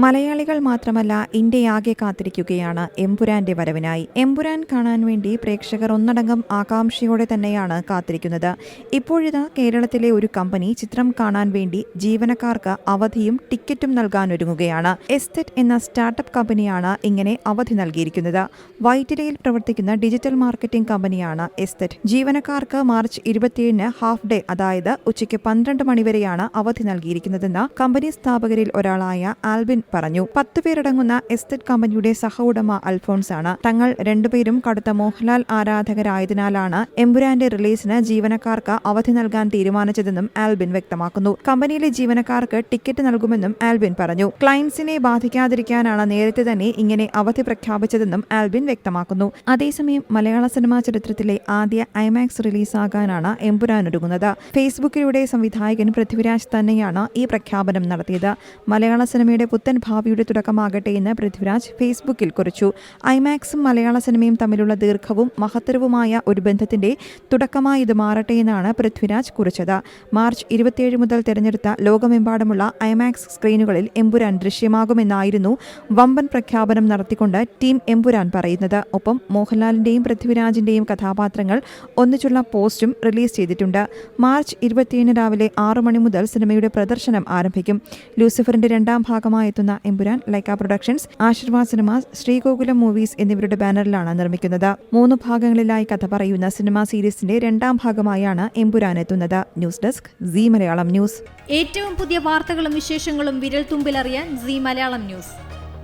മലയാളികൾ മാത്രമല്ല ഇന്ത്യയാകെ കാത്തിരിക്കുകയാണ് എമ്പുരാന്റെ വരവിനായി. എമ്പുരാൻ കാണാൻ വേണ്ടി പ്രേക്ഷകർ ഒന്നടങ്കം ആകാംക്ഷയോടെ തന്നെയാണ് കാത്തിരിക്കുന്നത്. ഇപ്പോഴിതാ കേരളത്തിലെ ഒരു കമ്പനി ചിത്രം കാണാൻ വേണ്ടി ജീവനക്കാർക്ക് അവധിയും ടിക്കറ്റും നൽകാനൊരുങ്ങുകയാണ്. എസ്തെറ്റ് എന്ന സ്റ്റാർട്ടപ്പ് കമ്പനിയാണ് ഇങ്ങനെ അവധി നൽകിയിരിക്കുന്നത്. വൈറ്റിലയിൽ പ്രവർത്തിക്കുന്ന ഡിജിറ്റൽ മാർക്കറ്റിംഗ് കമ്പനിയാണ് എസ്തെറ്റ്. ജീവനക്കാർക്ക് മാർച്ച് 27 ഹാഫ് ഡേ, അതായത് ഉച്ചയ്ക്ക് 12 മണിവരെയാണ് അവധി നൽകിയിരിക്കുന്നതെന്ന് കമ്പനി സ്ഥാപകരിൽ ഒരാളായ ആൽബിൻ പറഞ്ഞു. 10 പേരടങ്ങുന്ന എസ്തെറ്റ് കമ്പനിയുടെ സഹ ഉടമ അൽഫോൺസ് ആണ്. തങ്ങൾ രണ്ടുപേരും കടുത്ത മോഹൻലാൽ ആരാധകരായതിനാലാണ് എമ്പുരാന്റെ റിലീസിന് ജീവനക്കാർക്ക് അവധി നൽകാൻ തീരുമാനിച്ചതെന്നും ആൽബിൻ വ്യക്തമാക്കുന്നു. കമ്പനിയിലെ ജീവനക്കാർക്ക് ടിക്കറ്റ് നൽകുമെന്നും ആൽബിൻ പറഞ്ഞു. ക്ലയൻസിനെ ബാധിക്കാതിരിക്കാനാണ് നേരത്തെ തന്നെ ഇങ്ങനെ അവധി പ്രഖ്യാപിച്ചതെന്നും ആൽബിൻ വ്യക്തമാക്കുന്നു. അതേസമയം മലയാള സിനിമാ ചരിത്രത്തിലെ ആദ്യ ഐമാക്സ് റിലീസാകാനാണ് എമ്പുരാൻ ഒരുങ്ങുന്നത്. ഫേസ്ബുക്കിലൂടെ സംവിധായകൻ പൃഥ്വിരാജ് തന്നെയാണ് ഈ പ്രഖ്യാപനം നടത്തിയത്. മലയാള സിനിമയുടെ പുത്തൻ ഭാവിയുടെ തുടക്കമാകട്ടെ എന്ന് പൃഥ്വിരാജ് ഫേസ്ബുക്കിൽ കുറിച്ചു. ഐമാക്സും മലയാള സിനിമയും തമ്മിലുള്ള ദീർഘവും മഹത്തരവുമായ ഒരു ബന്ധത്തിന്റെ തുടക്കമായി ഇത് മാറട്ടെ എന്നാണ് പൃഥ്വിരാജ് കുറിച്ചത്. മാർച്ച് 27 മുതൽ തെരഞ്ഞെടുത്ത ലോകമെമ്പാടുമുള്ള ഐമാക്സ് സ്ക്രീനുകളിൽ എമ്പുരാൻ ദൃശ്യമാകുമെന്നായിരുന്നു വമ്പൻ പ്രഖ്യാപനം നടത്തിക്കൊണ്ട് ടീം എമ്പുരാൻ പറയുന്നത്. ഒപ്പം മോഹൻലാലിന്റെയും പൃഥ്വിരാജിന്റെയും കഥാപാത്രങ്ങൾ ഒന്നിച്ചുള്ള പോസ്റ്റും റിലീസ് ചെയ്തിട്ടുണ്ട്. മാർച്ച് 27 രാവിലെ 6 മണി മുതൽ സിനിമയുടെ പ്രദർശനം ആരംഭിക്കും. ലൂസിഫറിന്റെ രണ്ടാം ഭാഗമായി എത്തുന്ന Empuraan Lyca productions, Aashirvad cinemas, Sree Gokulam movies എന്നിവരുടെ ബാനറിലാണ് നിർമ്മിക്കുന്നത്. 3 ഭാഗങ്ങളിലായി കഥ പറയുന്ന സിനിമാ സീരീസിന്റെ രണ്ടാം ഭാഗമായാണ് എമ്പുരാൻ എത്തുന്നത്. News desk Zee Malayalam news. ഏറ്റവും പുതിയ വാർത്തകളും വിശേഷങ്ങളും വിരൽ തുമ്പിലറിയാൻ സീ മലയാളം ന്യൂസ്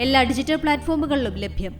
എല്ലാ ഡിജിറ്റൽ പ്ലാറ്റ്ഫോമുകളിലും ലഭ്യം.